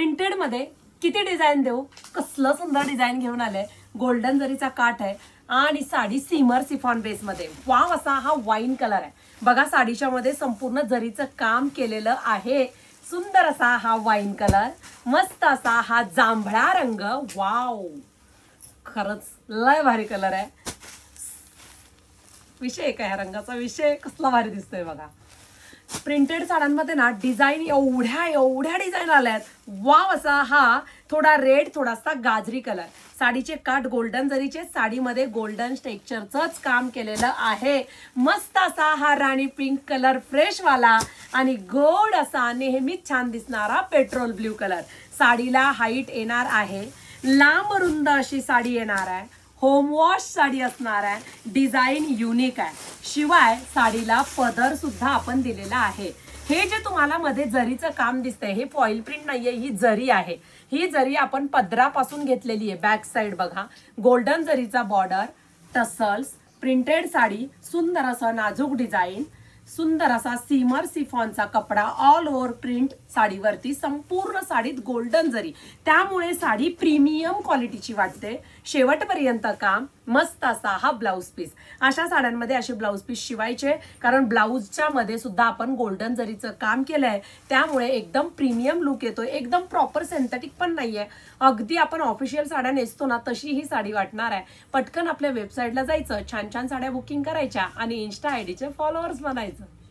Printed मध्ये किती design देऊ, कसलं सुंदर डिझाईन घेऊन आलंय. गोल्डन जरीचा काठ आहे आणि साडी सीमर सिफॉन बेस मध्ये. वाव असा हा वाईन कलर आहे बघा. साडीच्या मध्ये संपूर्ण जरीचं काम केलेलं आहे. सुंदर असा हा वाईन कलर, मस्त असा हा जांभळा रंग. वाव, खरंच लय भारी कलर आहे. विषय काय ह्या रंगाचा, विषय कसला भारी दिसतोय बघा. प्रिंटेड साड्यांमध्ये ना डिझाईन एवढ्या डिझाईन आल्यात. वाव असा हा थोडा रेड, थोडासा गाजरी कलर. साडीचे काठ गोल्डन जरीचे, साडीमध्ये गोल्डन टेक्स्चरचंच काम केलेलं आहे. मस्त असा हा राणी पिंक कलर फ्रेश वाला आणि गोड असा नेहमीच छान दिसणारा पेट्रोल ब्ल्यू कलर. साडीला हाईट येणार आहे, लांब रुंद अशी साडी येणार आहे. होम वॉश साडी असणार आहे. डिझाईन युनिक आहे. शिवाय साडीला पदर सुद्धा आपण दिलेला आहे. हे जे तुम्हाला मध्ये जरीचं काम दिसतंय हे फॉइल प्रिंट नाहीये, ही जरी आहे. ही जरी आपण पदरापासून घेतलेली आहे. बॅक साइड बघा, गोल्डन जरीचा बॉर्डर, टसल्स, प्रिंटेड साडी, सुंदर असं नाजूक डिझाईन, सुंदर असा सीमर सिफॉनचा कपडा, ऑल ओव्हर प्रिंट साडीवरती, संपूर्ण साडीत गोल्डन जरी. त्यामुळे साडी प्रीमियम क्वालिटीची वाटते. शेवटपर्यंत काम. मस्त असा हा ब्लाऊज पीस. अशा साड्यांमध्ये असे ब्लाऊज पीस शिवायचे, कारण ब्लाऊजच्या मध्ये सुद्धा आपण गोल्डन जरीचं काम केलंय. त्यामुळे एकदम प्रीमियम लुक येतोय. एकदम प्रॉपर सिंथेटिक पण नाहीये. अगदी आपण ऑफिशियल साड्या नेसतो ना तशी ही साडी वाटणार आहे. पटकन आपल्या वेबसाईटला जायचं, छान छान साड्या बुकिंग करायच्या आणि इन्स्टा आयडीचे फॉलोअर्स बनायचं.